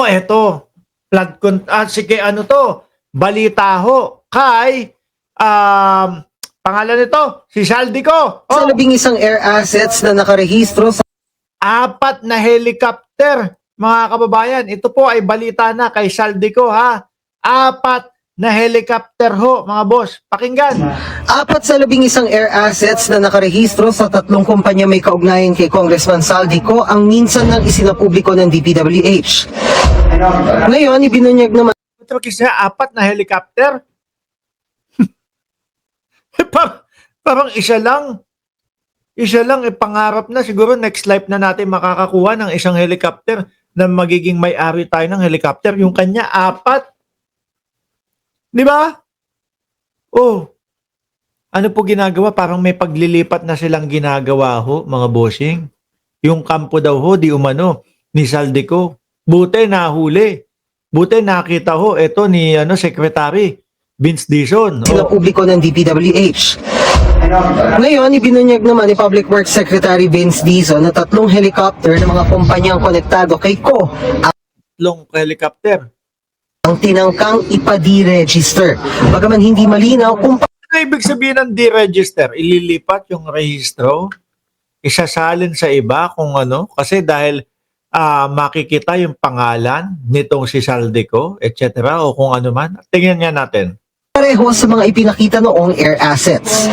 eto. Sige, ano to? Balita ho kay, pangalan nito, si Saldico. Sa 11 air assets na nakarehistro sa 4 na helicopter, mga kababayan. Ito po ay balita na kay Saldico, ha. 4 na helicopter ho, mga boss. Pakinggan. 4 sa 11 air assets na nakarehistro sa 3 kumpanya may kaugnayan kay Congressman Saldico ang minsan nang isinapubliko ng DPWH. Ngayon, ibinunyag naman Ito kasi 4 na helicopter. Parang isa lang. Isa lang, pangarap na. Siguro next life na natin makakakuha ng isang helicopter na magiging may-ari tayo ng helicopter. Yung kanya, 4. Di ba? Oh. Ano po ginagawa? Parang may paglilipat na silang ginagawa ho, mga bossing. Yung kampo daw ho, di umano, ni Saldico. Buti nahuli. Buti nakita ho, ito ni Secretary Vince Dizon. sinapubliko ng DPWH. Ngayon, ibinunyag naman ni Public Works Secretary Vince Dizon na 3 helicopter ng mga kumpanyang konektado kay CO Long helicopter. ang tinangkang ipa-deregister. Bagaman hindi malinaw kung Ano ibig sabihin ng deregister? Ililipat yung rehistro? Isasalin sa iba kung ano? Kasi dahil makikita yung pangalan nitong si Saldico, etc. o kung ano man. Tingnan nga natin. pareho sa mga ipinakita noong air assets.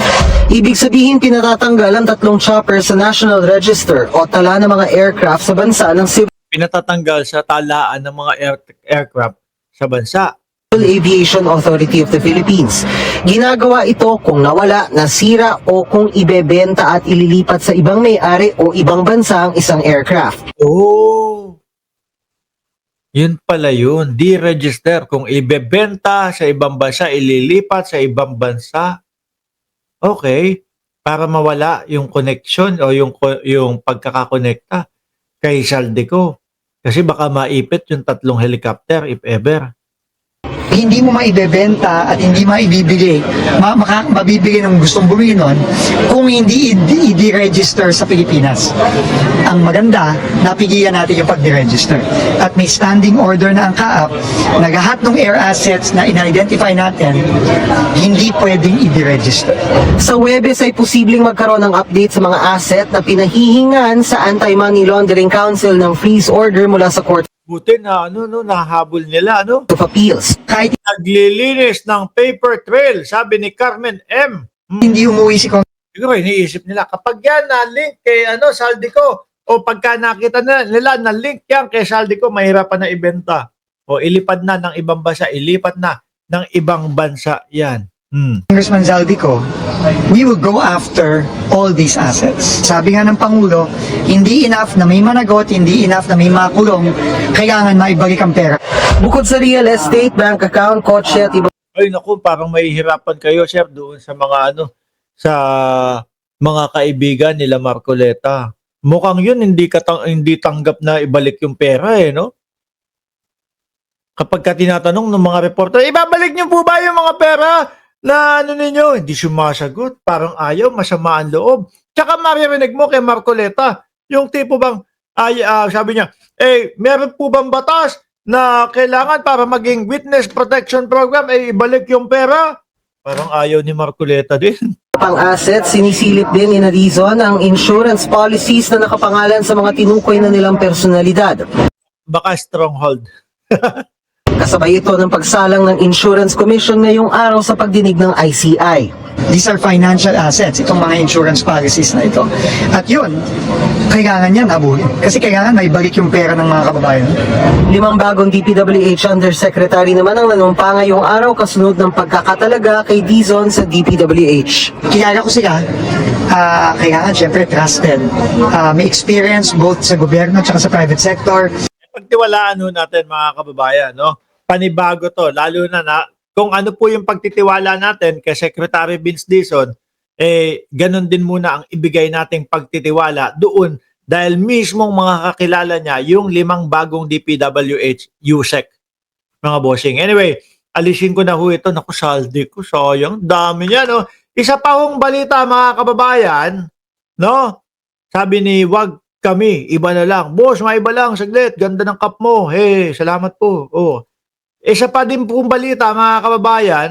Ibig sabihin pinatatanggal ang 3 chopper sa National Register o tala ng mga aircraft sa bansa ng Civil Pinatatanggal sa talaan ng mga aircraft sa bansa. Aviation Authority of the Philippines. Ginagawa ito kung nawala, nasira o kung ibebenta at ililipat sa ibang may-ari o ibang bansa ang isang aircraft. Oh! Yun pala yun. Deregister. Kung ibebenta sa ibang bansa, ililipat sa ibang bansa. Okay. Para mawala yung connection o yung pagkakakonekta kay Saldico. Kasi baka maipit yung 3 helicopter if ever. Hindi mo maibebenta at hindi maibibigay, mabibigay ng gustong bumili nun kung hindi i-deregister sa Pilipinas. Ang maganda, napigilan natin yung pag-deregister. At may standing order na ang CAAP na lahat ng air assets na in-identify natin, hindi pwedeng i-deregister. Sa Huwebes ay posibleng magkaroon ng update sa mga asset na pinahihingan sa Anti-Money Laundering Council ng freeze order mula sa Court Buti na nahabol nila, of Appeals. Kahit Naglilinis ng paper trail, sabi ni Carmen M. hindi umuwi si Siguro iniisip nila, kapag yan na-link kay Saldico, o pagka nakita nila na-link yan kay Saldico, mahirapan na ibenta. O ilipad na ng ibang bansa, ilipat na ng ibang bansa yan. Congressman Zaldico, we will go after all these assets. Sabi nga ng Pangulo, hindi enough na may managot, hindi enough na may makulong, kailangan maibalik ang pera. Bukod sa real estate, bank account, kotse at iba Ay naku, parang mahihirapan kayo, sir, doon sa mga sa mga kaibigan nila Marcoleta. Mukhang yun hindi tanggap na ibalik yung pera no? Kapag ka tinatanong ng mga reporter, ibabalik niyo po ba yung mga pera na ninyo? Hindi sumasagot, parang ayaw, masama ang loob. Tsaka maririnig mo kay Marcoleta, yung tipo bang sabi niya, meron po bang batas na kailangan para maging witness protection program ibalik yung pera? Parang ayaw ni Marcoleta din. pang assets, sinisilip din ni Dizon ang insurance policies na nakapangalan sa mga tinukoy na nilang personalidad. Baka stronghold. Kasabay ito ng pagsalang ng Insurance Commission ngayong araw sa pagdinig ng ICI. These are financial assets, itong mga insurance policies na ito. At yun, kailangan yan abulin. Kasi kailangan maibalik yung pera ng mga kababayan. 5 bagong DPWH Undersecretary naman ang nanumpa ngayong araw kasunod ng pagkakatalaga kay Dizon sa DPWH. Kilala ko sila, kailangan syempre trusted. May experience both sa gobyerno at sa private sector. Pagtiwalaan natin mga kababayan, panibago to, lalo na kung ano po yung pagtitiwala natin kay Secretary Vince Dizon, ganun din muna ang ibigay nating pagtitiwala doon dahil mismong mga kakilala niya yung 5 bagong DPWH USEC, mga bossing. Anyway, alisin ko na ito. Naku, Saldico, sayang, dami niya, Isa pa hong balita mga kababayan, Sabi ni kami, iba na lang. Boss, maiba lang, saglit, ganda ng cup mo. Hey, salamat po. Oh. Isa pa din pong balita, mga kababayan,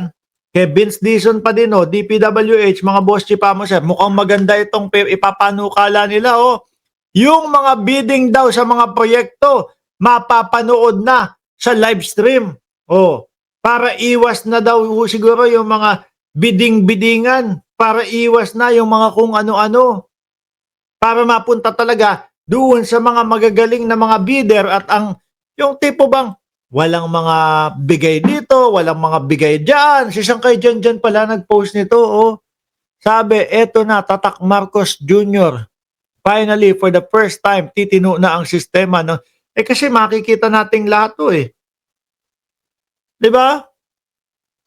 kay Vince Dizon pa din, oh, DPWH, mga boss chipa mo, sir, mukhang maganda itong ipapanukala nila, oh. Yung mga bidding daw sa mga proyekto, mapapanood na sa live stream. Oh, para iwas na daw siguro yung mga bidding-biddingan, para iwas na yung mga kung ano-ano. Para mapunta talaga doon sa mga magagaling na mga bidder at yung tipo bang walang mga bigay dito, walang mga bigay diyan. Si Sangkay Jan pala nag-post nito, oh. Sabi, eto na, Tatak Marcos Jr. Finally, for the first time, titino na ang sistema. No? Kasi makikita nating lahat to eh. Di ba?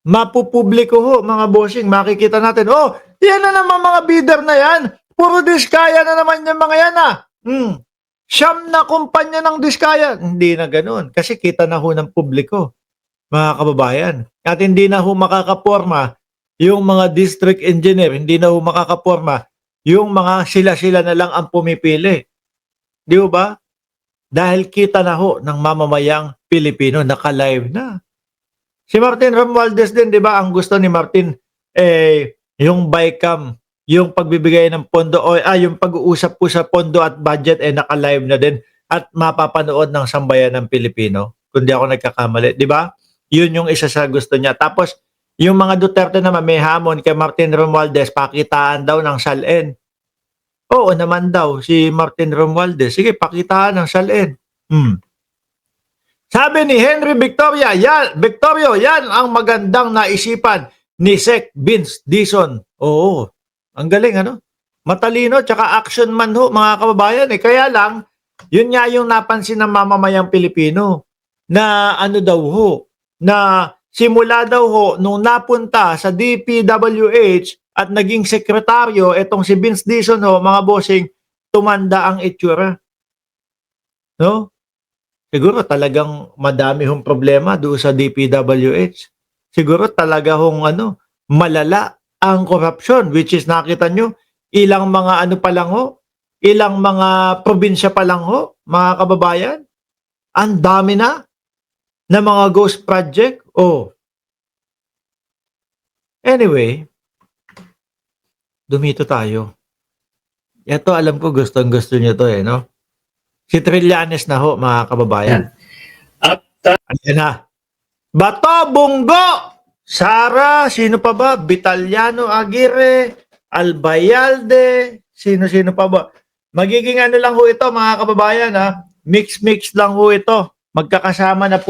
Mapupubliko ho, mga bossing. Makikita natin, oh, yan na naman mga bidder na yan. Puro diskaya na naman yung mga yan ah. Siyam na kumpanya ng diskaya. Hindi na ganun. Kasi kita na ho ng publiko, mga kababayan. At hindi na ho makakaporma yung mga district engineer. Hindi na ho makakaporma yung mga sila-sila na lang ang pumipili. Di ba? Dahil kita na ho ng mamamayang Pilipino, naka-live na. Si Martin Romualdez din, di ba? Ang gusto ni Martin, yung BICAM, yung pagbibigay ng pondo, yung pag-uusap po sa pondo at budget, naka-live na din at mapapanood ng sambayan ng Pilipino. Kung di ako nagkakamali, di ba? Yun yung isa sa gusto niya. Tapos, yung mga Duterte naman may hamon kay Martin Romualdez, pakitaan daw ng salin. Oo naman daw, si Martin Romualdez. Sige, pakitaan ng salin. Sabi ni Henry Victorio, yan ang magandang naisipan ni Sec Vince Dizon. Oo, ang galing ano? Matalino, tsaka action man ho, mga kababayan. Kaya lang, yun nga yung napansin ng mamamayang Pilipino na ano daw ho, na simula daw ho, nung napunta sa DPWH at naging sekretaryo, etong si Vince Dizon ho, mga bossing, tumanda ang itsura. No? Siguro talagang madami hong problema doon sa DPWH. Siguro talaga hong malala ang korupsyon, which is nakita nyo, ilang mga ano pa lang ho, ilang mga probinsya pa lang ho, mga kababayan. Ang dami na mga ghost project. Oh. Anyway, dumito tayo. Ito alam ko gustong-gusto nyo to no? Si Trillanes na ho, mga kababayan. Ayan na. Bato, Bungo, Sara, sino pa ba? Vitaliano Aguirre, Albayalde, sino-sino pa ba? Magiging ano lang ho ito, mga kababayan, ha? Mix-mix lang ho ito. Magkakasama na po